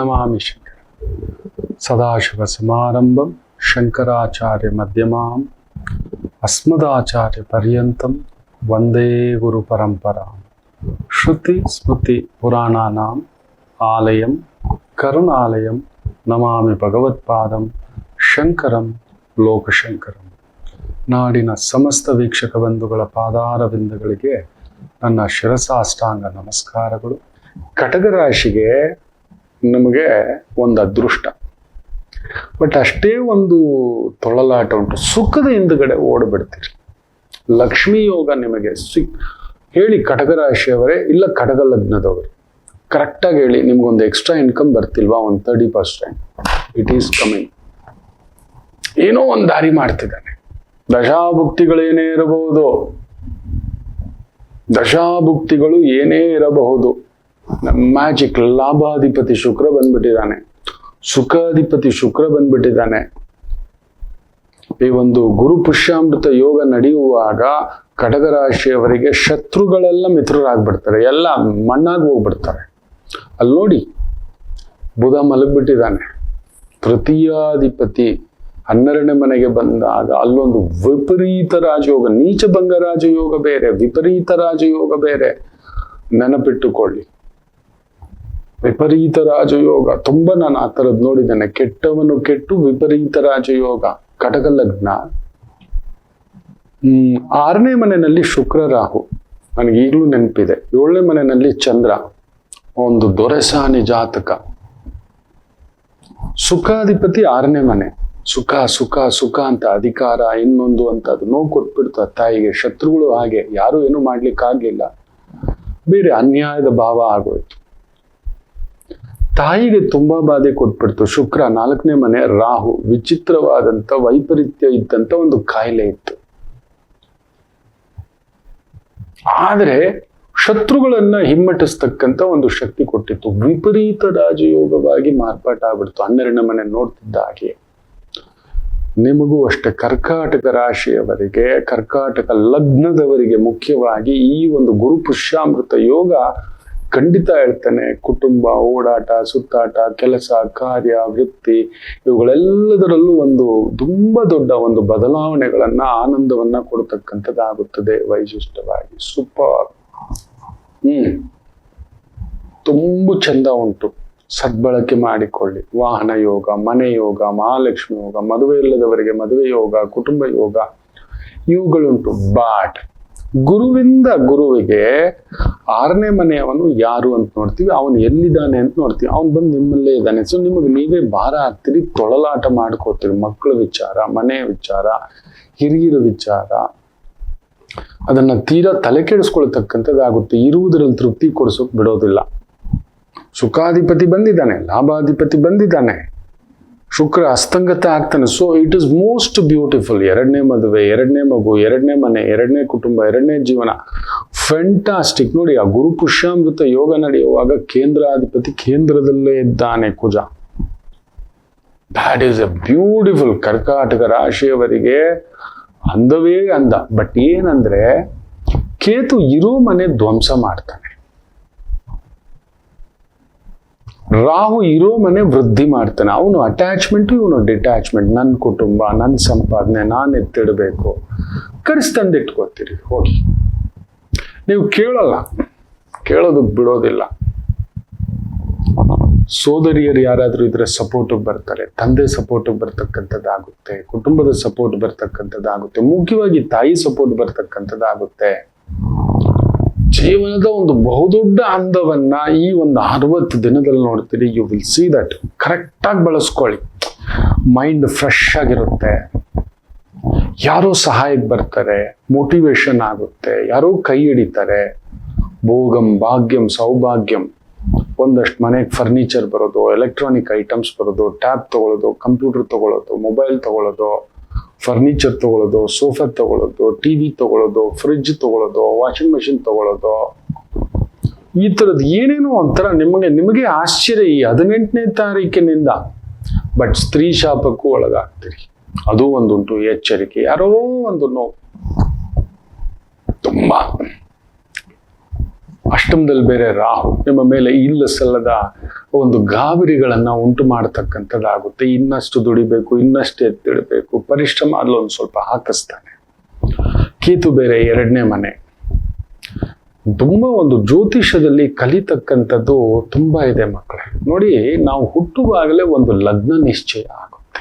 ನಮಾಮಿ ಶಂಕರ. ಸದಾಶಿವ ಸಮಾರಂಭಂ ಶಂಕರಾಚಾರ್ಯ ಮಧ್ಯಮಾಂ ಅಸ್ಮದಾಚಾರ್ಯ ಪರ್ಯಂತಂ ವಂದೇ ಗುರು ಪರಂಪರಾಂ. ಶ್ರುತಿ ಸ್ಮೃತಿ ಪುರಾಣಾನಾಂ ಆಲಯಂ ಕರುಣಾಲಯಂ ನಮಾಮಿ ಭಗವತ್ಪಾದಂ ಶಂಕರಂ ಲೋಕಶಂಕರಂ. ನಾಡಿನ ಸಮಸ್ತ ವೀಕ್ಷಕ ಬಂಧುಗಳ ಪಾದಾರವಿಂದಗಳಿಗೆ ನನ್ನ ಶಿರಸಾಷ್ಟಾಂಗ ನಮಸ್ಕಾರಗಳು. ಕಟಕ ರಾಶಿಗೆ ನಮಗೆ ಒಂದು ಅದೃಷ್ಟ, ಬಟ್ ಅಷ್ಟೇ ಒಂದು ತೊಳಲಾಟ ಉಂಟು. ಸುಖದ ಹಿಂದುಗಡೆ ಓಡ್ಬಿಡ್ತೀರಿ. ಲಕ್ಷ್ಮೀ ಯೋಗ ನಿಮಗೆ ಹೇಳಿ ಕಟಕ ರಾಶಿಯವರೇ, ಇಲ್ಲ ಕಟಕ ಲಗ್ನದವರು, ಕರೆಕ್ಟಾಗಿ ಹೇಳಿ. ನಿಮ್ಗೊಂದು ಎಕ್ಸ್ಟ್ರಾ ಇನ್ಕಮ್ ಬರ್ತಿಲ್ವಾ? ಒಂದು 30% ಇಟ್ ಈಸ್ ಕಮಿಂಗ್. ಏನೋ ಒಂದು ದಾರಿ ಮಾಡ್ತಿದ್ದಾನೆ. ದಶಾಭುಕ್ತಿಗಳೇನೇ ಇರಬಹುದು, ದಶಾಭುಕ್ತಿಗಳು ಏನೇ ಇರಬಹುದು. ಮ್ಯಾಜಿಕ್ ಲಾಭಾಧಿಪತಿ ಶುಕ್ರ ಬಂದ್ಬಿಟ್ಟಿದ್ದಾನೆ, ಸುಖಾಧಿಪತಿ ಶುಕ್ರ ಬಂದ್ಬಿಟ್ಟಿದ್ದಾನೆ. ಈ ಒಂದು ಗುರು ಪುಷ್ಯಾಮೃತ ಯೋಗ ನಡೆಯುವಾಗ ಕಟಕ ರಾಶಿಯವರಿಗೆ ಶತ್ರುಗಳೆಲ್ಲ ಮಿತ್ರರಾಗ್ಬಿಡ್ತಾರೆ, ಎಲ್ಲ ಮಣ್ಣಾಗಿ ಹೋಗ್ಬಿಡ್ತಾರೆ. ಅಲ್ಲಿ ನೋಡಿ, ಬುಧ ಮಲಗ್ಬಿಟ್ಟಿದ್ದಾನೆ. ತೃತೀಯಾಧಿಪತಿ 12ನೇ ಮನೆಗೆ ಬಂದಾಗ ಅಲ್ಲೊಂದು ವಿಪರೀತ ರಾಜಯೋಗ, ನೀಚ ಭಂಗ ರಾಜಯೋಗ ಬೇರೆ, ವಿಪರೀತ ರಾಜಯೋಗ ಬೇರೆ. ನೆನಪಿಟ್ಟುಕೊಳ್ಳಿ, ವಿಪರೀತ ರಾಜಯೋಗ ತುಂಬಾ ನಾನು ಆ ಥರದ್ದು ನೋಡಿದ್ದೇನೆ. ಕೆಟ್ಟವನು ಕೆಟ್ಟು ವಿಪರೀತ ರಾಜಯೋಗ. ಕಟಕ ಲಗ್ನ 6ನೇ ಮನೆಯಲ್ಲಿ ಶುಕ್ರ ರಾಹು, ನನಗೆ ಈಗಲೂ ನೆನಪಿದೆ. 7ನೇ ಮನೆಯಲ್ಲಿ ಚಂದ್ರ, ಒಂದು ದೊರೆಸಾನಿ ಜಾತಕ. ಸುಖಾಧಿಪತಿ 6ನೇ ಮನೆ, ಸುಖ ಸುಖ ಸುಖ ಅಂತ ಅಧಿಕಾರ ಇನ್ನೊಂದು ಅಂತ ಅದು ನೋವು ಕೊಟ್ಬಿಡ್ತ ತಾಯಿಗೆ. ಶತ್ರುಗಳು ಹಾಗೆ, ಯಾರು ಏನು ಮಾಡ್ಲಿಕ್ಕಾಗ್ಲಿಲ್ಲ, ಬೇರೆ ಅನ್ಯಾಯದ ಭಾವ ಆಗೋಯ್ತು. ತಾಯಿಗೆ ತುಂಬಾ ಬಾಧೆ ಕೊಟ್ಬಿಡ್ತು. ಶುಕ್ರ 4ನೇ ಮನೆ ರಾಹು, ವಿಚಿತ್ರವಾದಂತ ವೈಪರೀತ್ಯ ಇದ್ದಂತ ಒಂದು ಕಾಯಿಲೆ ಇತ್ತು. ಆದ್ರೆ ಶತ್ರುಗಳನ್ನ ಹಿಮ್ಮೆಟ್ಟಿಸ್ತಕ್ಕಂತ ಒಂದು ಶಕ್ತಿ ಕೊಟ್ಟಿತ್ತು. ವಿಪರೀತ ರಾಜಯೋಗವಾಗಿ ಮಾರ್ಪಾಟಾಗ್ಬಿಡ್ತು 12ನೇ ಮನೆ ನೋಡ್ತಿದ್ದ ಹಾಗೆ. ನಿಮಗೂ ಅಷ್ಟೇ, ಕರ್ಕಾಟಕ ರಾಶಿಯವರಿಗೆ, ಕರ್ಕಾಟಕ ಲಗ್ನದವರಿಗೆ ಮುಖ್ಯವಾಗಿ ಈ ಒಂದು ಗುರು ಪುಷ್ಯಾಮೃತ ಯೋಗ ಖಂಡಿತ ಹೇಳ್ತಾನೆ. ಕುಟುಂಬ, ಓಡಾಟ, ಸುತ್ತಾಟ, ಕೆಲಸ, ಕಾರ್ಯ, ವೃತ್ತಿ ಇವುಗಳೆಲ್ಲದರಲ್ಲೂ ಒಂದು ತುಂಬಾ ದೊಡ್ಡ ಒಂದು ಬದಲಾವಣೆಗಳನ್ನ, ಆನಂದವನ್ನ ಕೊಡ್ತಕ್ಕಂಥದ್ದಾಗುತ್ತದೆ ವೈಶಿಷ್ಟ್ಯವಾಗಿ. ಸೂಪರ್. ತುಂಬಾ ಚಂದ ಉಂಟು, ಸದ್ಬಳಕೆ ಮಾಡಿಕೊಳ್ಳಿ. ವಾಹನ ಯೋಗ, ಮನೆ ಯೋಗ, ಮಹಾಲಕ್ಷ್ಮಿ ಯೋಗ, ಮದುವೆ ಇಲ್ಲದವರಿಗೆ ಮದುವೆ ಯೋಗ, ಕುಟುಂಬ ಯೋಗ ಇವುಗಳುಂಟು. ಬಾಟ್ ಗುರುವಿಂದ ಗುರುವಿಗೆ 6ನೇ ಮನೆಯವನು ಯಾರು ಅಂತ ನೋಡ್ತೀವಿ, ಅವನು ಎಲ್ಲಿದ್ದಾನೆ ಅಂತ ನೋಡ್ತೀವಿ. ಅವನು ಬಂದು ನಿಮ್ಮಲ್ಲೇ ಇದ್ದಾನೆ. ಸೊ ನಿಮಗೆ ನೀವೇ ಭಾರ ಆಗ್ತೀರಿ, ತೊಳಲಾಟ ಮಾಡ್ಕೋತೀರಿ. ಮಕ್ಕಳ ವಿಚಾರ, ಮನೆ ವಿಚಾರ, ಹಿರಿಯರ ವಿಚಾರ, ಅದನ್ನ ತೀರಾ ತಲೆ ಕೆಡಿಸ್ಕೊಳ್ತಕ್ಕಂಥದ್ದಾಗುತ್ತೆ. ಇರುವುದರಲ್ಲಿ ತೃಪ್ತಿ ಕೊಡಿಸೋಕ್ ಬಿಡೋದಿಲ್ಲ. ಸುಖಾಧಿಪತಿ ಬಂದಿದ್ದಾನೆ, ಲಾಭಾಧಿಪತಿ ಬಂದಿದ್ದಾನೆ, ಶುಕ್ರ ಅಸ್ತಂಗತ ಆಗ್ತಾನೆ. So it is most beautiful. 2ನೇ ಮದುವೆ, 2ನೇ ಮಗು, 2ನೇ ಮನೆ, 2ನೇ ಕುಟುಂಬ, 2ನೇ ಜೀವನ, ಫ್ಯಾಂಟಾಸ್ಟಿಕ್. ನೋಡಿ, ಆ ಗುರು ಪುಷ್ಯಾಮೃತ ಯೋಗ ನಡೆಯುವಾಗ ಕೇಂದ್ರಾಧಿಪತಿ ಕೇಂದ್ರದಲ್ಲೇ ಇದ್ದಾನೆ, ಕುಜ. That is a beautiful. ಕರ್ಕಾಟಕ ರಾಶಿಯವರಿಗೆ ಅಂದವೇ ಅಂದ. ಬಟ್ ಏನಂದ್ರೆ, ಕೇತು ಇರೋ ಮನೆ ಧ್ವಂಸ ಮಾಡ್ತಾನೆ, ರಾಹು ಇರೋ ಮನೆ ವೃದ್ಧಿ ಮಾಡ್ತಾನೆ. ಅವನು ಅಟ್ಯಾಚ್ಮೆಂಟ್, ಇವನು ಡಿಟ್ಯಾಚ್ಮೆಂಟ್. ನನ್ನ ಕುಟುಂಬ, ನನ್ನ ಸಂಪಾದನೆ ನಾನು ಎತ್ತಿಡಬೇಕು, ಕಡಿಸ್ತಂದಿಟ್ಕೋತೀರಿ. ಹೋಗಿ, ನೀವು ಕೇಳಲ್ಲ, ಕೇಳೋದಕ್ಕೆ ಬಿಡೋದಿಲ್ಲ. ಸೋದರಿಯರು ಯಾರಾದ್ರೂ ಇದ್ರೆ ಸಪೋರ್ಟಿಗೆ ಬರ್ತಾರೆ, ತಂದೆ ಸಪೋರ್ಟಿಗೆ ಬರ್ತಕ್ಕಂಥದ್ದಾಗುತ್ತೆ, ಕುಟುಂಬದ ಸಪೋರ್ಟ್ ಬರ್ತಕ್ಕಂಥದ್ದಾಗುತ್ತೆ, ಮುಖ್ಯವಾಗಿ ತಾಯಿ ಸಪೋರ್ಟ್ ಬರ್ತಕ್ಕಂಥದ್ದಾಗುತ್ತೆ. ಜೀವನದ ಒಂದು ಬಹುದೊಡ್ಡ ಅಂದವನ್ನ ಈ ಒಂದು 60 ದಿನದಲ್ಲಿ ನೋಡ್ತೀರಿ. You will see that. ಕರೆಕ್ಟಾಗಿ ಬಳಸ್ಕೊಳ್ಳಿ. ಮೈಂಡ್ ಫ್ರೆಶ್ ಆಗಿರುತ್ತೆ. ಯಾರೋ ಸಹಾಯಕ್ಕೆ ಬರ್ತಾರೆ, ಮೋಟಿವೇಶನ್ ಆಗುತ್ತೆ, ಯಾರೋ ಕೈ ಹಿಡಿತಾರೆ. ಭೋಗಂ ಭಾಗ್ಯಂ ಸೌಭಾಗ್ಯಂ. ಒಂದಷ್ಟು ಮನೆಗೆ ಫರ್ನಿಚರ್ ಬರೋದು, ಎಲೆಕ್ಟ್ರಾನಿಕ್ ಐಟಮ್ಸ್ ಬರೋದು, ಟ್ಯಾಬ್ ತಗೊಳ್ಳೋದು, ಕಂಪ್ಯೂಟರ್ ತಗೊಳ್ಳೋದು, ಮೊಬೈಲ್ ತಗೊಳ್ಳೋದು, ಫರ್ನಿಚರ್ ತಗೊಳ್ಳೋದು, ಸೋಫಾ ತಗೊಳ್ಳೋದು, ಟಿವಿ ತಗೊಳ್ಳೋದು, ಫ್ರಿಡ್ಜ್ ತಗೊಳ್ಳೋದು, ವಾಷಿಂಗ್ ಮೆಷಿನ್ ತಗೊಳ್ಳೋದು, ಈ ಥರದ್ದು ಏನೇನೋ ಒಂಥರ ನಿಮಗೆ ಆಶ್ಚರ್ಯ ಈ 18ನೇ ತಾರೀಕಿನಿಂದ. ಬಟ್ ಸ್ತ್ರೀ ಶಾಪಕ್ಕೂ ಒಳಗಾಗ್ತೀರಿ, ಅದು ಒಂದುಂಟು. ಎಚ್ಚರಿಕೆ. ಯಾರೋ ಒಂದು ನೋವು ತುಂಬಾ. ಅಷ್ಟಮದಲ್ಲಿ ಬೇರೆ ರಾಹು ನಿಮ್ಮ ಮೇಲೆ ಇಲ್ಲ ಸಲ್ಲದ ಒಂದು ಗಾಬರಿಗಳನ್ನ ಉಂಟು ಮಾಡತಕ್ಕಂಥದ್ದಾಗುತ್ತೆ. ಇನ್ನಷ್ಟು ದುಡಿಬೇಕು, ಇನ್ನಷ್ಟು ಎತ್ತಿಡಬೇಕು, ಪರಿಶ್ರಮ ಅಲ್ಲೊಂದು ಸ್ವಲ್ಪ ಹಾಕಿಸ್ತಾನೆ. ಕೇತು ಬೇರೆ 2ನೇ ಮನೆ. ತುಂಬಾ ಒಂದು ಜ್ಯೋತಿಷದಲ್ಲಿ ಕಲಿತಕ್ಕಂಥದ್ದು ತುಂಬಾ ಇದೆ ಮಕ್ಕಳೇ. ನೋಡಿ, ನಾವು ಹುಟ್ಟುವಾಗಲೇ ಒಂದು ಲಗ್ನ ನಿಶ್ಚಯ ಆಗುತ್ತೆ.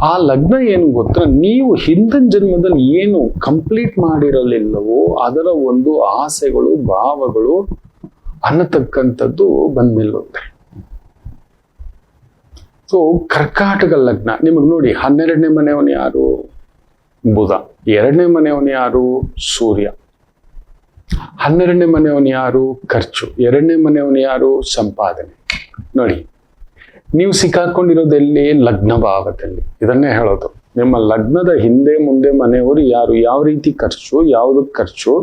ಆ ಲಗ್ನ ಏನು ಗೊತ್ತಾ, ನೀವು ಹಿಂದಿನ ಜನ್ಮದಲ್ಲಿ ಏನು ಕಂಪ್ಲೀಟ್ ಮಾಡಿರಲಿಲ್ಲವೋ ಅದರ ಒಂದು ಆಸೆಗಳು, ಭಾವಗಳು ಅನ್ನತಕ್ಕಂಥದ್ದು ಬಂದ್ಮಿಲ್ಲುತ್ತೆ. ಸೊ ಕರ್ಕಾಟಕ ಲಗ್ನ ನಿಮಗೆ ನೋಡಿ, 12ನೇ ಮನೆಯವನು ಯಾರು? ಬುಧ. 2ನೇ ಮನೆಯವನು ಯಾರು? ಸೂರ್ಯ. 12ನೇ ಮನೆಯವನು ಯಾರು? ಖರ್ಚು. 2ನೇ ಮನೆಯವನು ಯಾರು? ಸಂಪಾದನೆ. ನೋಡಿ, ನೀವು ಸಿಕ್ಕಾಕೊಂಡಿರೋದೆಲ್ಲಿ? ಲಗ್ನ ಭಾವದಲ್ಲಿ. ಇದನ್ನೇ ಹೇಳೋದು, ನಿಮ್ಮ ಲಗ್ನದ ಹಿಂದೆ ಮುಂದೆ ಮನೆಯವರು ಯಾರು, ಯಾವ ರೀತಿ ಖರ್ಚು, ಯಾವುದಕ್ಕೆ ಖರ್ಚು,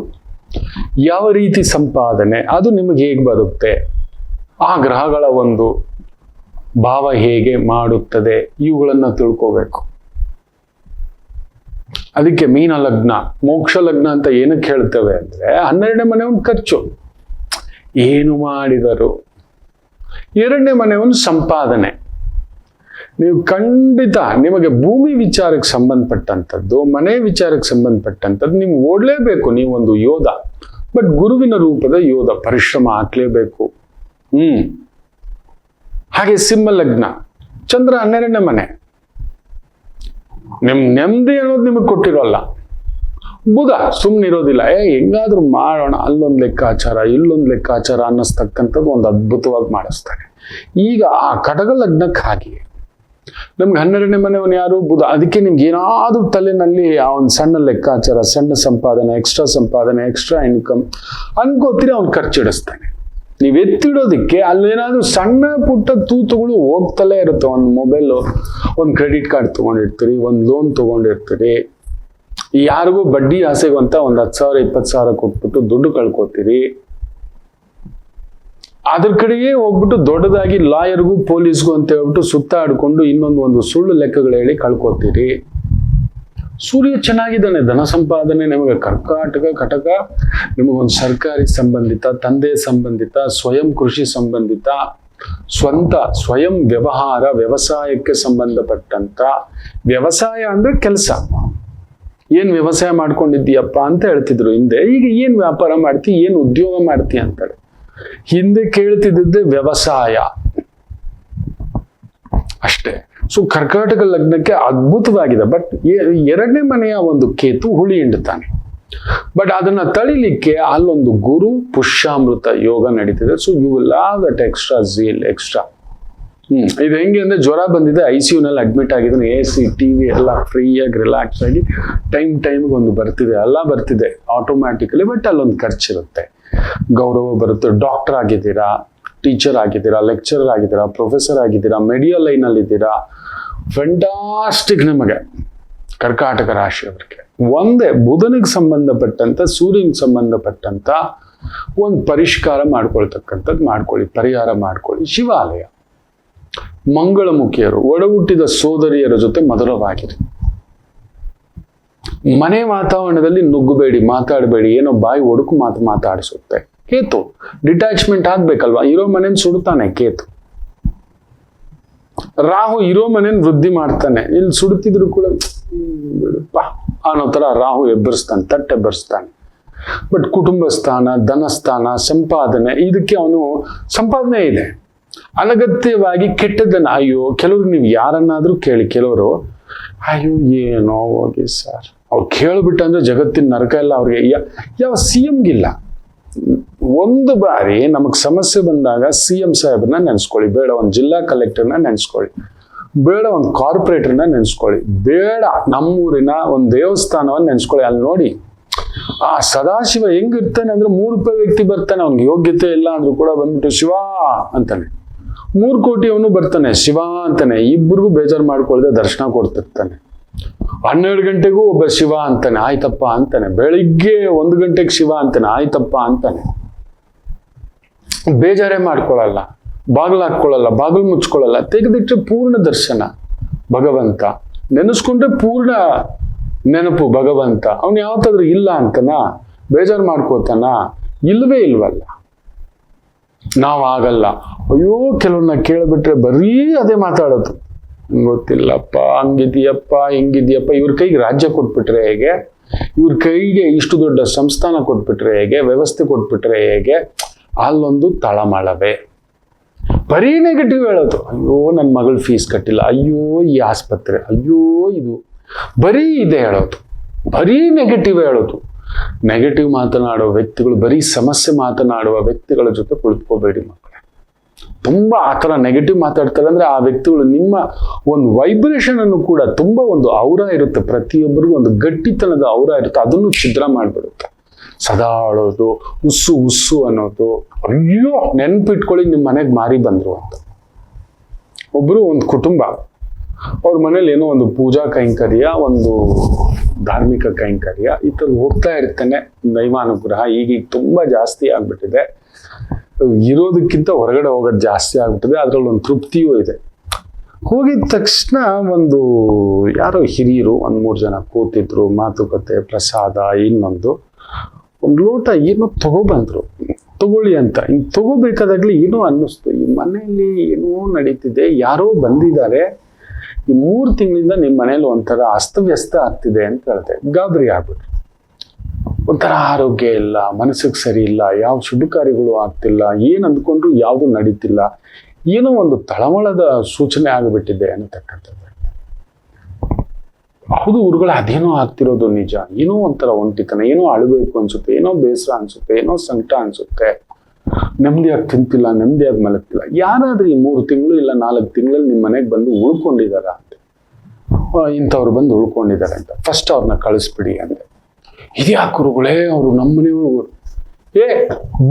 ಯಾವ ರೀತಿ ಸಂಪಾದನೆ, ಅದು ನಿಮಗೆ ಹೇಗೆ ಬರುತ್ತೆ, ಆ ಗ್ರಹಗಳ ಒಂದು ಭಾವ ಹೇಗೆ ಮಾಡುತ್ತದೆ, ಇವುಗಳನ್ನ ತಿಳ್ಕೋಬೇಕು. ಅದಕ್ಕೆ ಮೀನ ಲಗ್ನ, ಮೋಕ್ಷ ಲಗ್ನ ಅಂತ ಏನಕ್ಕೆ ಹೇಳ್ತೇವೆ ಅಂದ್ರೆ 12ನೇ ಮನೆಯವನು ಖರ್ಚು ಏನು ಮಾಡಿದರು, 2ನೇ ಮನೆಯವನು ಸಂಪಾದನೆ. ನೀವು ಖಂಡಿತ ನಿಮಗೆ ಭೂಮಿ ವಿಚಾರಕ್ಕೆ ಸಂಬಂಧಪಟ್ಟಂಥದ್ದು, ಮನೆ ವಿಚಾರಕ್ಕೆ ಸಂಬಂಧಪಟ್ಟಂಥದ್ದು ನೀವು ಓಡಲೇಬೇಕು. ನೀವೊಂದು ಯೋಧ, ಬಟ್ ಗುರುವಿನ ರೂಪದ ಯೋಧ, ಪರಿಶ್ರಮ ಹಾಕ್ಲೇಬೇಕು. ಹಾಗೆ ಸಿಂಹ ಲಗ್ನ, ಚಂದ್ರ 12ನೇ ಮನೆ. ನಿಮ್ ನೆಮ್ಮದಿ ಅನ್ನೋದು ನಿಮಗೆ ಕೊಟ್ಟಿರೋಲ್ಲ. ಬುಧ ಸುಮ್ಮನಿರೋದಿಲ್ಲ, ಹೆಂಗಾದ್ರೂ ಮಾಡೋಣ, ಅಲ್ಲೊಂದು ಲೆಕ್ಕಾಚಾರ ಇಲ್ಲೊಂದು ಲೆಕ್ಕಾಚಾರ ಅನ್ನಿಸ್ತಕ್ಕಂಥದ್ದು ಒಂದು ಅದ್ಭುತವಾಗಿ ಮಾಡಿಸ್ತಾನೆ. ಈಗ ಆ ಕಟಕ ಲಗ್ನಕ್ಕೆ ಹಾಗೆ ನಮ್ಗೆ 12ನೇ ಮನೆಯವನು ಯಾರು? ಬುಧ. ಅದಕ್ಕೆ ನಿಮ್ಗೆ ಏನಾದ್ರೂ ತಲೆನಲ್ಲಿ ಆ ಒಂದು ಸಣ್ಣ ಲೆಕ್ಕಾಚಾರ, ಸಣ್ಣ ಸಂಪಾದನೆ, ಎಕ್ಸ್ಟ್ರಾ ಇನ್ಕಮ್ ಅನ್ಕೋತೀರಿ, ಅವ್ನು ಖರ್ಚಿಡಿಸ್ತಾನೆ. ನೀವು ಎತ್ತಿಡೋದಕ್ಕೆ ಅಲ್ಲೇನಾದ್ರೂ ಸಣ್ಣ ಪುಟ್ಟ ತೂತುಗಳು ಹೋಗ್ತಲೇ ಇರುತ್ತೆ. ಒಂದು ಮೊಬೈಲು, ಒಂದು ಕ್ರೆಡಿಟ್ ಕಾರ್ಡ್ ತಗೊಂಡಿರ್ತೀರಿ, ಒಂದು ಲೋನ್ ತಗೊಂಡಿರ್ತೀರಿ, ಯಾರಿಗೂ ಬಡ್ಡಿ ಆಸೆಗೂ ಅಂತ ಒಂದು 10,000 20,000 ಕೊಟ್ಬಿಟ್ಟು ದುಡ್ಡು ಕಳ್ಕೊತೀರಿ. ಅದ್ರ ಕಡೆಗೆ ಹೋಗ್ಬಿಟ್ಟು ದೊಡ್ಡದಾಗಿ ಲಾಯರ್ಗೂ ಪೊಲೀಸ್ಗೂ ಅಂತ ಹೇಳ್ಬಿಟ್ಟು ಸುತ್ತಾಡ್ಕೊಂಡು ಇನ್ನೊಂದು ಸುಳ್ಳು ಲೆಕ್ಕಗಳು ಹೇಳಿ ಕಳ್ಕೊತೀರಿ. ಸೂರ್ಯ ಚೆನ್ನಾಗಿದ್ದಾನೆ, ಧನ ಸಂಪಾದನೆ ನಿಮಗೆ ಕಟಕ ನಿಮಗೊಂದು ಸರ್ಕಾರಿ ಸಂಬಂಧಿತ, ತಂದೆ ಸಂಬಂಧಿತ, ಸ್ವಯಂ ಕೃಷಿ ಸಂಬಂಧಿತ, ಸ್ವಯಂ ವ್ಯವಹಾರ, ವ್ಯವಸಾಯಕ್ಕೆ ಸಂಬಂಧಪಟ್ಟಂತ. ವ್ಯವಸಾಯ ಅಂದ್ರೆ ಕೆಲಸ. ಏನ್ ವ್ಯವಸಾಯ ಮಾಡ್ಕೊಂಡಿದ್ದೀಯಪ್ಪ ಅಂತ ಹೇಳ್ತಿದ್ರು ಹಿಂದೆ. ಈಗ ಏನ್ ವ್ಯಾಪಾರ ಮಾಡ್ತಿ, ಏನ್ ಉದ್ಯೋಗ ಮಾಡ್ತಿ ಅಂತಾರೆ. ಹಿಂದೆ ಕೇಳ್ತಿದ್ದೆ ವ್ಯವಸಾಯ ಅಷ್ಟೇ. ಸೊ ಕರ್ಕಾಟಕ ಲಗ್ನಕ್ಕೆ ಅದ್ಭುತವಾಗಿದೆ. ಬಟ್ 2ನೇ ಮನೆಯ ಒಂದು ಕೇತು ಹುಳಿ ಹಿಂಡುತ್ತಾನೆ. ಬಟ್ ಅದನ್ನ ತಳಿಲಿಕ್ಕೆ ಅಲ್ಲೊಂದು ಗುರು ಪುಷ್ಯಾಮೃತ ಯೋಗ ನಡೀತಿದೆ. So you will have that extra zeal, extra. ಇದು ಹೆಂಗೆ ಅಂದ್ರೆ, ಜ್ವರ ಬಂದಿದೆ, ICU-ನಲ್ಲಿ ಅಡ್ಮಿಟ್ ಆಗಿದ್ದಾನೆ, AC TV ಎಲ್ಲ ಫ್ರೀಯಾಗಿ ರಿಲ್ಯಾಕ್ಸ್ ಆಗಿ ಟೈಮ್ಗೆ ಒಂದು ಬರ್ತಿದೆ, ಎಲ್ಲ ಬರ್ತಿದೆ ಆಟೋಮ್ಯಾಟಿಕಲಿ. ಬಟ್ ಅಲ್ಲೊಂದು ಖರ್ಚಿರುತ್ತೆ. ಗೌರವ ಬರುತ್ತೆ. ಡಾಕ್ಟರ್ ಆಗಿದ್ದೀರಾ, ಟೀಚರ್ ಆಗಿದ್ದೀರಾ, ಲೆಕ್ಚರರ್ ಆಗಿದ್ದೀರಾ, ಪ್ರೊಫೆಸರ್ ಆಗಿದ್ದೀರಾ, ಮೆಡಿಕಲ್ ಲೈನಲ್ಲಿ ಇದ್ದೀರಾ, ಫೆಂಟಾಸ್ಟಿಕ್. ನಿಮಗೆ ಕರ್ಕಾಟಕ ರಾಶಿಯವರಿಗೆ ಒಂದೇ ಬುಧನಿಗೆ ಸಂಬಂಧಪಟ್ಟಂತ, ಸೂರ್ಯನಿಗೆ ಸಂಬಂಧಪಟ್ಟಂತ ಒಂದು ಪರಿಷ್ಕಾರ ಮಾಡ್ಕೊಳ್ತಕ್ಕಂಥದ್ದು ಮಾಡ್ಕೊಳ್ಳಿ, ಪರಿಹಾರ ಮಾಡ್ಕೊಳ್ಳಿ. ಶಿವಾಲಯ, ಮಂಗಳಮುಖಿಯರು, ಒಡಹುಟ್ಟಿದ ಸೋದರಿಯರ ಜೊತೆ ಮಧುರವಾಗಿರಿ. ಮನೆ ವಾತಾವರಣದಲ್ಲಿ ನುಗ್ಗಬೇಡಿ, ಮಾತಾಡಬೇಡಿ. ಏನೋ ಬಾಯಿ ಒಡುಕು ಮಾತಾಡಿಸುತ್ತೆ. ಕೇತು ಡಿಟ್ಯಾಚ್ಮೆಂಟ್ ಆಗ್ಬೇಕಲ್ವಾ, ಇರೋ ಮನೇನ್ ಸುಡ್ತಾನೆ ಕೇತು. ರಾಹು ಇರೋ ಮನೇನ್ ವೃದ್ಧಿ ಮಾಡ್ತಾನೆ. ಇಲ್ಲಿ ಸುಡುತ್ತಿದ್ರು ಕೂಡ ಬಿಡಪ್ಪ ಅನ್ನೋ ತರ ರಾಹು ಎಬ್ಬರಿಸ್ತಾನೆ, ತಟ್ಟೆಬ್ಬರಿಸ್ತಾನೆ. ಬಟ್ ಕುಟುಂಬ ಸ್ಥಾನ, ಧನಸ್ಥಾನ, ಸಂಪಾದನೆ, ಇದಕ್ಕೆ ಅವನು ಸಂಪಾದನೆ ಇದೆ. ಅನಗತ್ಯವಾಗಿ ಕೆಟ್ಟದನ್ನ, ಅಯ್ಯೋ, ಕೆಲವ್ರು ನೀವು ಯಾರನ್ನಾದ್ರೂ ಕೇಳಿ, ಕೆಲವರು ಅಯ್ಯೋ ಏನೋ ಹೋಗಿ ಸರ್, ಅವ್ರು ಕೇಳ್ಬಿಟ್ಟಂದ್ರೆ ಜಗತ್ತಿನ ನರಕ ಎಲ್ಲ ಅವ್ರಿಗೆ. ಯಾವ CMಗಿಲ್ಲ. ಒಂದು ಬಾರಿ ನಮಗ್ ಸಮಸ್ಯೆ ಬಂದಾಗ CM ಸಾಹೇಬ್ರನ್ನ ನೆನೆಸ್ಕೊಳ್ಳಿ, ಬೇಡ ಒಂದು ಜಿಲ್ಲಾ ಕಲೆಕ್ಟರ್ನ ನೆನೆಸ್ಕೊಳ್ಳಿ, ಬೇಡ ಒಂದು ಕಾರ್ಪೊರೇಟರ್ನ ನೆನೆಸ್ಕೊಳ್ಳಿ, ಬೇಡ ನಮ್ಮೂರಿನ ಒಂದು ದೇವಸ್ಥಾನವನ್ನ ನೆನೆಸ್ಕೊಳ್ಳಿ. ಅಲ್ಲಿ ನೋಡಿ ಆ ಸದಾಶಿವ ಹೆಂಗಿರ್ತಾನೆ ಅಂದ್ರೆ, 3 ರೂಪಾಯಿ ವ್ಯಕ್ತಿ ಬರ್ತಾನೆ, ಅವ್ನಿಗೆ ಯೋಗ್ಯತೆ ಇಲ್ಲ ಅಂದ್ರೂ ಕೂಡ ಬಂದ್ಬಿಟ್ಟು ಶಿವ ಅಂತಾನೆ. 3 ಕೋಟಿ ಅವನು ಬರ್ತಾನೆ, ಶಿವ ಅಂತಾನೆ. ಇಬ್ಬರಿಗೂ ಬೇಜಾರು ಮಾಡ್ಕೊಳ್ದೆ ದರ್ಶನ ಕೊಡ್ತಿರ್ತಾನೆ. 12 ಗಂಟೆಗೂ ಒಬ್ಬ ಶಿವ ಅಂತಾನೆ, ಆಯ್ತಪ್ಪ ಅಂತಾನೆ. ಬೆಳಿಗ್ಗೆ 1 ಗಂಟೆಗೆ ಶಿವ ಅಂತಾನೆ, ಆಯ್ತಪ್ಪ ಅಂತಾನೆ. ಬೇಜಾರೇ ಮಾಡ್ಕೊಳ್ಳಲ್ಲ, ಬಾಗಿಲು ಹಾಕೊಳ್ಳಲ್ಲ, ಬಾಗಿಲು ಮುಚ್ಕೊಳ್ಳಲ್ಲ. ತೆಗೆದಿಟ್ಟರೆ ಪೂರ್ಣ ದರ್ಶನ ಭಗವಂತ, ನೆನೆಸ್ಕೊಂಡ್ರೆ ಪೂರ್ಣ ನೆನಪು ಭಗವಂತ. ಅವನು ಯಾವತ್ತಾದ್ರೂ ಇಲ್ಲ ಅಂತನ ಬೇಜಾರು ಮಾಡ್ಕೋತಾನ? ಇಲ್ವೇ ಇಲ್ವಲ್ಲ. ನಾವಾಗಲ್ಲ. ಅಯ್ಯೋ ಕೆಲವ್ರನ್ನ ಕೇಳ್ಬಿಟ್ರೆ ಬರೀ ಅದೇ ಮಾತಾಡೋದು. ಗೊತ್ತಿಲ್ಲಪ್ಪ, ಹಂಗಿದೀಯಪ್ಪ, ಹಿಂಗಿದೀಯಪ್ಪ. ಇವ್ರ ಕೈಗೆ ರಾಜ್ಯ ಕೊಟ್ಬಿಟ್ರೆ ಹೇಗೆ, ಇವ್ರ ಕೈಗೆ ಇಷ್ಟು ದೊಡ್ಡ ಸಂಸ್ಥಾನ ಕೊಟ್ಬಿಟ್ರೆ ಹೇಗೆ, ವ್ಯವಸ್ಥೆ ಕೊಟ್ಬಿಟ್ರೆ ಹೇಗೆ, ಅಲ್ಲೊಂದು ತಳಮಳವೇ. ಬರೀ ನೆಗೆಟಿವ್ ಹೇಳೋದು. ಅಯ್ಯೋ ನನ್ನ ಮಗಳ ಫೀಸ್ ಕಟ್ಟಿಲ್ಲ, ಅಯ್ಯೋ ಈ ಆಸ್ಪತ್ರೆ, ಅಯ್ಯೋ ಇದು, ಬರೀ ಇದೆ ಹೇಳೋದು, ಬರೀ ನೆಗೆಟಿವ್ ಹೇಳೋದು. ನೆಗೆಟಿವ್ ಮಾತನಾಡುವ ವ್ಯಕ್ತಿಗಳು, ಬರೀ ಸಮಸ್ಯೆ ಮಾತನಾಡುವ ವ್ಯಕ್ತಿಗಳ ಜೊತೆ ಕುಳಿತುಕೋಬೇಡಿ ಮಕ್ಕಳೇ. ತುಂಬಾ ಆ ಥರ ನೆಗೆಟಿವ್ ಮಾತಾಡ್ತಾರೆ ಅಂದ್ರೆ ಆ ವ್ಯಕ್ತಿಗಳು ನಿಮ್ಮ ಒಂದು ವೈಬ್ರೇಷನ್ ಅನ್ನು ಕೂಡ, ತುಂಬಾ ಒಂದು ಔರ ಇರುತ್ತೆ, ಪ್ರತಿಯೊಬ್ಬರಿಗೂ ಒಂದು ಗಟ್ಟಿತನದ ಔರ ಇರುತ್ತೆ, ಅದನ್ನು ಛಿದ್ರ ಮಾಡಿಬಿಡುತ್ತೆ. ಸದಾ ಅಳೋದು, ಉಸ್ಸು ಉಸ್ಸು ಅನ್ನೋದು. ಅಯ್ಯೋ ನೆನ್ಪಿಟ್ಕೊಳ್ಳಿ, ನಿಮ್ಮ ಮನೆಗೆ ಮಾರಿ ಬಂದ್ರು ಅಂತ. ಒಬ್ರು ಒಂದು ಕುಟುಂಬ, ಅವ್ರ ಮನೇಲಿ ಏನೋ ಒಂದು ಪೂಜಾ ಕೈಂಕರ್ಯ, ಒಂದು ಧಾರ್ಮಿಕ ಕೈಂಕರ್ಯ ಈ ಥರ ಹೋಗ್ತಾ ಇರ್ತಾನೆ. ದೈವಾನುಗ್ರಹ ಈಗೀಗ ತುಂಬಾ ಜಾಸ್ತಿ ಆಗ್ಬಿಟ್ಟಿದೆ. ಇರೋದಕ್ಕಿಂತ ಹೊರಗಡೆ ಹೋಗೋದು ಜಾಸ್ತಿ ಆಗ್ಬಿಟ್ಟಿದೆ. ಅದ್ರಲ್ಲಿ ಒಂದು ತೃಪ್ತಿಯೂ ಇದೆ. ಹೋಗಿದ ತಕ್ಷಣ ಒಂದು ಯಾರೋ ಹಿರಿಯರು 1-3 ಜನ ಕೂತಿದ್ರು, ಮಾತುಕತೆ, ಪ್ರಸಾದ, ಇನ್ನೊಂದು ಲೋಟ ಏನೋ ತಗೊಬಂದ್ರು. ತಗೊಳ್ಳಿ ಅಂತ ಹಿಂಗ್ ತಗೋಬೇಕಾದಾಗ್ಲಿ ಏನೋ ಅನ್ನಿಸ್ತು, ಈ ಮನೆಯಲ್ಲಿ ಏನೋ ನಡೀತಿದೆ, ಯಾರೋ ಬಂದಿದ್ದಾರೆ, ಈ 3 ತಿಂಗಳಿಂದ ನಿಮ್ಮ ಮನೇಲಿ ಒಂಥರ ಅಸ್ತವ್ಯಸ್ತ ಆಗ್ತಿದೆ ಅಂತ ಹೇಳ್ದೆ. ಗಾಬರಿ ಆಗ್ಬಿಟ್ರು. ಒಂಥರ ಆರೋಗ್ಯ ಇಲ್ಲ, ಮನಸ್ಸಿಗೆ ಸರಿ ಇಲ್ಲ, ಯಾವ ಶುಭ ಕಾರ್ಯಗಳು ಆಗ್ತಿಲ್ಲ, ಏನ್ ಅಂದ್ಕೊಂಡ್ರು ಯಾವುದು ನಡೀತಿಲ್ಲ, ಏನೋ ಒಂದು ತಳಮಳದ ಸೂಚನೆ ಆಗಿಬಿಟ್ಟಿದೆ ಅನ್ನತಕ್ಕಂಥದ್ದು. ಹೌದು ಗುರುಗಳು, ಅದೇನೋ ಆಗ್ತಿರೋದು ನಿಜ. ಏನೋ ಒಂಥರ ಒಂಟಿತನ, ಏನೋ ಅಳಬೇಕು ಅನ್ಸುತ್ತೆ, ಏನೋ ಬೇಸರ ಅನ್ಸುತ್ತೆ, ಏನೋ ಸಂಕಟ ಅನ್ಸುತ್ತೆ, ನೆಮ್ಮದಿಯಾಗಿ ತಿಂತಿಲ್ಲ, ನೆಮ್ಮದಿಯಾಗಿ ಮಲಗ್ತಿಲ್ಲ. ಯಾರಾದ್ರೂ ಈ 3 ತಿಂಗಳು ಇಲ್ಲ 4 ತಿಂಗಳಲ್ಲಿ ನಿಮ್ಮ ಮನೆಗೆ ಬಂದು ಉಳ್ಕೊಂಡಿದಾರ ಅಂತ, ಇಂಥವ್ರು ಬಂದು ಉಳ್ಕೊಂಡಿದ್ದಾರೆ ಅಂತ, ಫಸ್ಟ್ ಅವ್ರನ್ನ ಕಳಿಸ್ಬಿಡಿ ಅಂದೆ. ಇದ್ಯಾಕೆ ಗುರುಗಳೇ, ಅವರು ನಮ್ಮನೆಯವರು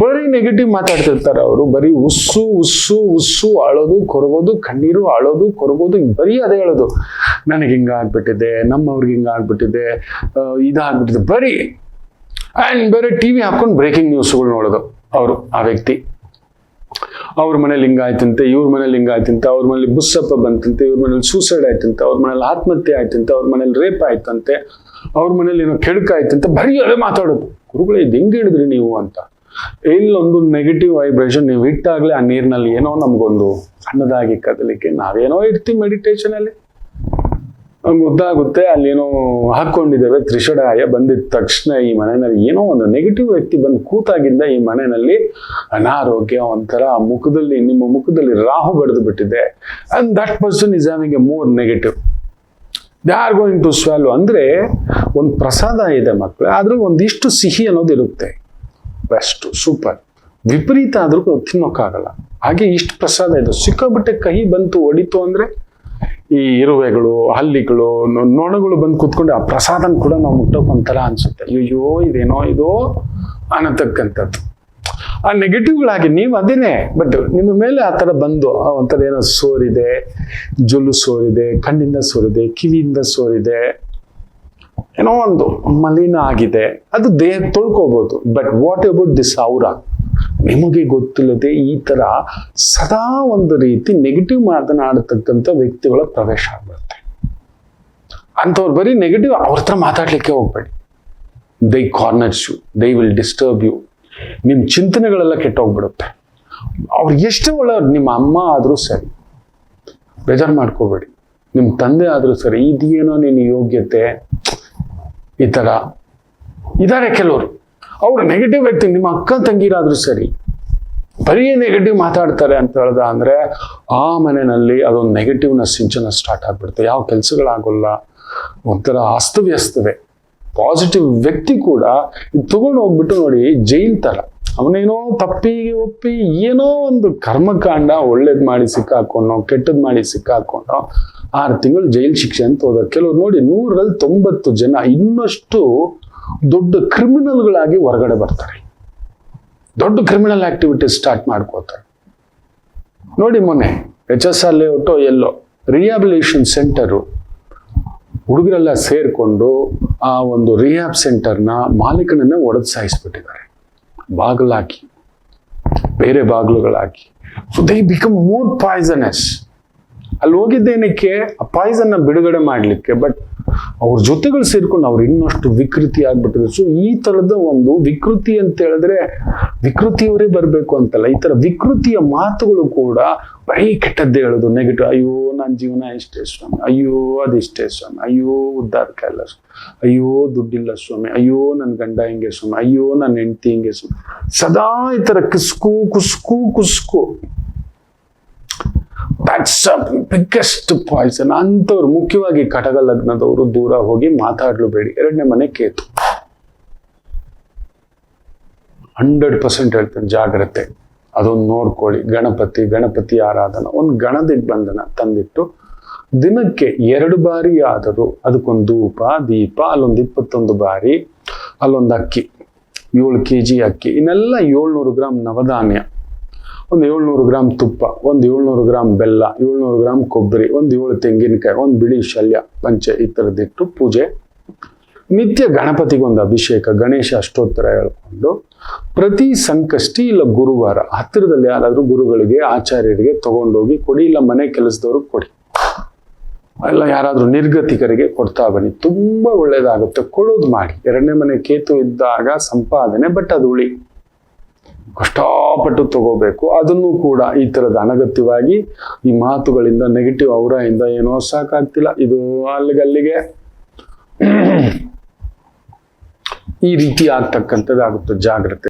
ಬರೀ ನೆಗೆಟಿವ್ ಮಾತಾಡ್ತಿರ್ತಾರೆ. ಅವರು ಬರೀ ಉಸ್ಸು ಉಸ್ಸು ಉಸ್ಸು, ಅಳೋದು ಕೊರಗೋದು, ಕಣ್ಣೀರು, ಅಳೋದು ಕೊರಗೋದು, ಬರೀ ಅದೇ ಹೇಳೋದು. ನನಗೆ ಹಿಂಗ ಆಗ್ಬಿಟ್ಟಿದೆ, ನಮ್ಮವ್ರಿಗೆ ಹಿಂಗ ಆಗ್ಬಿಟ್ಟಿದೆ, ಇದಾಗ್ಬಿಟ್ಟಿದೆ, ಬರೀ. ಅಂಡ್ ಬೇರೆ ಟಿವಿ ಹಾಕೊಂಡು ಬ್ರೇಕಿಂಗ್ ನ್ಯೂಸ್ಗಳು ನೋಡೋದು. ಅವರು ಆ ವ್ಯಕ್ತಿ, ಅವ್ರ ಮನೇಲಿ ಹಿಂಗಾಯ್ತಂತೆ, ಇವ್ರ ಮನೇಲಿ ಹಿಂಗಾಯ್ತಂತೆ, ಅವ್ರ ಮನೇಲಿ ಬುಸ್ಸಪ್ಪ ಬಂತಂತೆ, ಇವ್ರ ಮನೇಲಿ ಸೂಸೈಡ್ ಆಯ್ತಂತೆ, ಅವ್ರ ಮನೇಲಿ ಆತ್ಮಹತ್ಯೆ ಆಯ್ತಂತೆ, ಅವ್ರ ಮನೇಲಿ ರೇಪ್ ಆಯ್ತಂತೆ, ಅವ್ರ ಮನೇಲಿ ಏನೋ ಕೆಡುಕಾಯ್ತಂತೆ, ಬರೀ ಅದೇ ಮಾತಾಡೋದು. ಗುರುಗಳೇ ಇದು ಹೆಂಗ್ ಹೇಳಿದ್ರಿ ನೀವು ಅಂತ. ಇಲ್ಲೊಂದು ನೆಗೆಟಿವ್ ವೈಬ್ರೇಷನ್ ನೀವು ಇಟ್ಟಾಗ್ಲೇ ಆ ನೀರಿನಲ್ಲಿ ಏನೋ ನಮ್ಗೊಂದು ಸಣ್ಣದಾಗಿ ಕದಲಿಕ್ಕೆ, ನಾವೇನೋ ಇರ್ತೀವಿ ಮೆಡಿಟೇಷನ್ ಅಲ್ಲಿ, ಗೊತ್ತಾಗುತ್ತೆ ಅಲ್ಲೇನೋ ಹಾಕೊಂಡಿದ್ದೇವೆ ತ್ರಿಷಡಾಯ. ಬಂದಿದ ತಕ್ಷಣ ಈ ಮನೆಯಲ್ಲಿ ಏನೋ ಒಂದು ನೆಗೆಟಿವ್ ವ್ಯಕ್ತಿ ಬಂದು ಕೂತಾಗಿಂದ ಈ ಮನೆಯಲ್ಲಿ ಅನಾರೋಗ್ಯ, ಒಂಥರ ಮುಖದಲ್ಲಿ, ನಿಮ್ಮ ಮುಖದಲ್ಲಿ ರಾಹು ಬಡಿದು ಬಿಟ್ಟಿದೆ. And that person is having a more negative. They are going to swallow. ಅಂದ್ರೆ ಒಂದು ಪ್ರಸಾದ ಇದೆ ಮಕ್ಕಳು, ಆದ್ರೂ ಒಂದಿಷ್ಟು ಸಿಹಿ ಅನ್ನೋದು ಇರುತ್ತೆ, ಬೆಸ್ಟ್, ಸೂಪರ್. ವಿಪರೀತ ಆದ್ರೂ ತಿನ್ನೋಕ್ಕಾಗಲ್ಲ. ಹಾಗೆ ಇಷ್ಟು ಪ್ರಸಾದ ಇದೆ, ಸಿಕ್ಕಾಬಿಟ್ಟೆ ಕಹಿ ಬಂತು, ಹೊಡಿತು ಅಂದ್ರೆ ಈ ಇರುವೆಗಳು, ಹಲ್ಲಿಗಳು, ನೊಣಗಳು ಬಂದು ಕೂತ್ಕೊಂಡು ಆ ಪ್ರಸಾದನ ಕೂಡ ನಾವು ಮುಟ್ಟೋಕೆ ಒಂಥರ ಅನ್ಸುತ್ತೆ. ಅಯ್ಯೋ ಇದೇನೋ ಇದು ಅನ್ನತಕ್ಕಂಥದ್ದು. ಆ ನೆಗೆಟಿವ್ಗಳಾಗಿ ನೀವು ಅದೇನೆ, ಬಟ್ ನಿಮ್ಮ ಮೇಲೆ ಆ ಥರ ಬಂದು ಒಂಥರ ಏನೋ ಸೋರಿದೆ, ಜೊಲ್ಲು ಸೋರಿದೆ, ಕಣ್ಣಿಂದ ಸೋರಿದೆ, ಕಿವಿಯಿಂದ ಸೋರಿದೆ, ಏನೋ ಒಂದು ಮಲಿನ ಆಗಿದೆ, ಅದು ದೇಹ ತೊಳ್ಕೋಬಹುದು. But what about this aura? ನಿಮಗೆ ಗೊತ್ತಿಲ್ಲದೆ ಈ ತರ ಸದಾ ಒಂದು ರೀತಿ ನೆಗೆಟಿವ್ ಮಾತನಾಡತಕ್ಕಂಥ ವ್ಯಕ್ತಿಗಳ ಪ್ರವೇಶ ಆಗ್ಬಿಡುತ್ತೆ. ಅಂಥವ್ರು ಬರೀ ನೆಗೆಟಿವ್, ಅವ್ರ ಹತ್ರ ಮಾತಾಡ್ಲಿಕ್ಕೆ ಹೋಗ್ಬೇಡಿ. ದೈ ಕಾರ್ನರ್ಸ್ ಯು, ದೈ ವಿಲ್ ಡಿಸ್ಟರ್ಬ್ ಯು. ನಿಮ್ ಚಿಂತನೆಗಳೆಲ್ಲ ಕೆಟ್ಟೋಗ್ಬಿಡುತ್ತೆ. ಅವ್ರು ಎಷ್ಟೇ ಒಳ್ಳೆಯವ್ರು, ನಿಮ್ಮ ಅಮ್ಮ ಆದ್ರೂ ಸರಿ, ಬೇಜಾರು ಮಾಡ್ಕೋಬೇಡಿ, ನಿಮ್ ತಂದೆ ಆದ್ರೂ ಸರಿ, ಇದೇನೋ ನಿನ್ನ ಯೋಗ್ಯತೆ, ಈ ತರ ಇದಾರೆ ಕೆಲವರು. ಅವ್ರು ನೆಗೆಟಿವ್ ವ್ಯಕ್ತಿ, ನಿಮ್ಮ ಅಕ್ಕ ತಂಗಿರಾದ್ರೂ ಸರಿ, ಬರೀ ನೆಗೆಟಿವ್ ಮಾತಾಡ್ತಾರೆ ಅಂತ ಹೇಳ್ದ ಅಂದ್ರೆ ಆ ಮನೆಯಲ್ಲಿ ಅದೊಂದು ನೆಗೆಟಿವ್ನ ಸಿಂಚನ ಸ್ಟಾರ್ಟ್ ಆಗ್ಬಿಡುತ್ತೆ. ಯಾವ ಕೆಲಸಗಳಾಗೋಲ್ಲ, ಒಂಥರ ಅಸ್ತವ್ಯಸ್ತವೇ. ಪಾಸಿಟಿವ್ ವ್ಯಕ್ತಿ ಕೂಡ ಇದು ತಗೊಂಡು ಹೋಗ್ಬಿಟ್ಟು ನೋಡಿ ಜೈಲ್ ತರ, ಅವನೇನೋ ತಪ್ಪಿ ಒಪ್ಪಿ ಏನೋ ಒಂದು ಕರ್ಮಕಾಂಡ ಒಳ್ಳೇದ್ ಮಾಡಿ ಸಿಕ್ಕಾಕೊಂಡೋ, ಕೆಟ್ಟದ್ ಮಾಡಿ ಸಿಕ್ಕಾಕೊಂಡೋ 6 ತಿಂಗಳು ಜೈಲ್ ಶಿಕ್ಷೆ ಅಂತ ಹೋದ. ಕೆಲವ್ರು ನೋಡಿ 100ರಲ್ಲಿ 90 ಜನ ಇನ್ನಷ್ಟು ದೊಡ್ಡ ಕ್ರಿಮಿನಲ್ಗಳಾಗಿ ಹೊರಗಡೆ ಬರ್ತಾರೆ, ದೊಡ್ಡ ಕ್ರಿಮಿನಲ್ ಆಕ್ಟಿವಿಟೀಸ್ ಸ್ಟಾರ್ಟ್ ಮಾಡ್ಕೋತಾರೆ. ನೋಡಿ ಮೊನ್ನೆ HSR ಲೇಔಟು ಎಲ್ಲೋ ರಿಹ್ಯಾಬಿಲಿಟೇಷನ್ ಸೆಂಟರು, ಹುಡುಗರೆಲ್ಲ ಸೇರ್ಕೊಂಡು ಆ ಒಂದು ರಿಹ್ಯಾಬ್ ಸೆಂಟರ್ನ ಮಾಲೀಕನನ್ನೇ ಒಡೆದು ಸಾಯಿಸ್ಬಿಟ್ಟಿದ್ದಾರೆ, ಬಾಗಿಲಾಕಿ, ಬೇರೆ ಬಾಗಿಲುಗಳಾಕಿ. So they become more poisonous. ಅಲ್ಲಿ ಹೋಗಿದ್ದೇನಕ್ಕೆ ಆ ಪಾಯ್ಸನ್ನ ಬಿಡುಗಡೆ ಮಾಡಲಿಕ್ಕೆ. ಬಟ್ ಅವ್ರ ಜೊತೆಗಳು ಸೇರ್ಕೊಂಡು ಅವ್ರು ಇನ್ನಷ್ಟು ವಿಕೃತಿ ಆಗ್ಬಿಟ್ಟಿದ್ರು. ಸೊ ಈ ತರದ ಒಂದು ವಿಕೃತಿ ಅಂತ ಹೇಳಿದ್ರೆ ವಿಕೃತಿಯವರೇ ಬರ್ಬೇಕು ಅಂತಲ್ಲ, ಈ ತರ ವಿಕೃತಿಯ ಮಾತುಗಳು ಕೂಡ ಬರೀ ಕೆಟ್ಟದ್ದೇ ಹೇಳೋದು, ನೆಗೆಟಿವ್. ಅಯ್ಯೋ ನನ್ನ ಜೀವನ ಇಷ್ಟೇ ಸ್ವಾಮಿ, ಅಯ್ಯೋ ಅದಿಷ್ಟೇ ಸ್ವಾಮಿ, ಅಯ್ಯೋ ಉದ್ಧಾರಕ ಇಲ್ಲ ಸ್ವಾಮಿ, ಅಯ್ಯೋ ದುಡ್ಡಿಲ್ಲ ಸ್ವಾಮಿ, ಅಯ್ಯೋ ನನ್ನ ಗಂಡ ಹಿಂಗೆ ಸ್ವಾಮಿ, ಅಯ್ಯೋ ನನ್ನ ಹೆಂಡತಿ ಹಿಂಗೆ ಸ್ವಾಮಿ. ಸದಾ ಈ ತರ ಕುಸ್ಕು ಕುಸ್ಕು ಕುಸ್ಕು. That's a biggest poison. ಅಂಥವ್ರು ಮುಖ್ಯವಾಗಿ ಕಟಕ ಲಗ್ನದವರು ದೂರ ಹೋಗಿ ಮಾತಾಡ್ಲೂಬೇಡಿ. 2ನೇ ಮನೆ ಕೇತು, 100% ಹೇಳ್ತೇನೆ, ಜಾಗ್ರತೆ. ಅದೊಂದು ನೋಡ್ಕೊಳ್ಳಿ. ಗಣಪತಿ ಆರಾಧನಾ, ಒಂದು ಗಣದಿಗ್ಬಂಧನ ತಂದಿಟ್ಟು ದಿನಕ್ಕೆ 2 ಬಾರಿ ಆದರೂ ಅದಕ್ಕೊಂದು ಧೂಪ ದೀಪ, ಅಲ್ಲೊಂದು 21 ಬಾರಿ, ಅಲ್ಲೊಂದು ಅಕ್ಕಿ 7 kg ಅಕ್ಕಿ, ಇನ್ನೆಲ್ಲ 700 ಗ್ರಾಮ್ ನವಧಾನ್ಯ, ಒಂದು 700 ಗ್ರಾಮ್ ತುಪ್ಪ, ಒಂದು 700 ಗ್ರಾಮ್ ಬೆಲ್ಲ, 700 ಗ್ರಾಮ್ ಕೊಬ್ಬರಿ, ಒಂದು 7 ತೆಂಗಿನಕಾಯಿ, ಒಂದು ಬಿಳಿ ಶಲ್ಯ ಪಂಚೆ, ಈ ಥರದ್ದಿಟ್ಟು ಪೂಜೆ. ನಿತ್ಯ ಗಣಪತಿಗೊಂದು ಅಭಿಷೇಕ, ಗಣೇಶ ಅಷ್ಟೋತ್ತರ ಹೇಳ್ಕೊಂಡು ಪ್ರತಿ ಸಂಕಷ್ಟಿ ಇಲ್ಲ ಗುರುವಾರ ಹತ್ತಿರದಲ್ಲಿ ಯಾರಾದ್ರೂ ಗುರುಗಳಿಗೆ ಆಚಾರ್ಯರಿಗೆ ತಗೊಂಡೋಗಿ ಕೊಡಿ, ಇಲ್ಲ ಮನೆ ಕೆಲಸದವ್ರಿಗೆ ಕೊಡಿ, ಎಲ್ಲ ಯಾರಾದ್ರೂ ನಿರ್ಗತಿಕರಿಗೆ ಕೊಡ್ತಾ ಬನ್ನಿ. ತುಂಬಾ ಒಳ್ಳೇದಾಗುತ್ತೆ. ಕೊಡೋದು ಮಾಡಿ. 2ನೇ ಮನೆ ಕೇತು ಇದ್ದಾಗ ಸಂಪಾದನೆ, ಬಟ್ ಅದು ಉಳಿ, ಕಷ್ಟಪಟ್ಟು ತಗೋಬೇಕು. ಅದನ್ನು ಕೂಡ ಈ ತರದ ಅನಗತ್ಯವಾಗಿ ಈ ಮಾತುಗಳಿಂದ ನೆಗೆಟಿವ್ ಅವರಿಂದ ಏನೋ ಸಾಕಾಗ್ತಿಲ್ಲ, ಇದು ಅಲ್ಲಿಗೆ ಈ ರೀತಿ ಆಗ್ತಕ್ಕಂಥದ್ದಾಗುತ್ತೆ. ಜಾಗ್ರತೆ.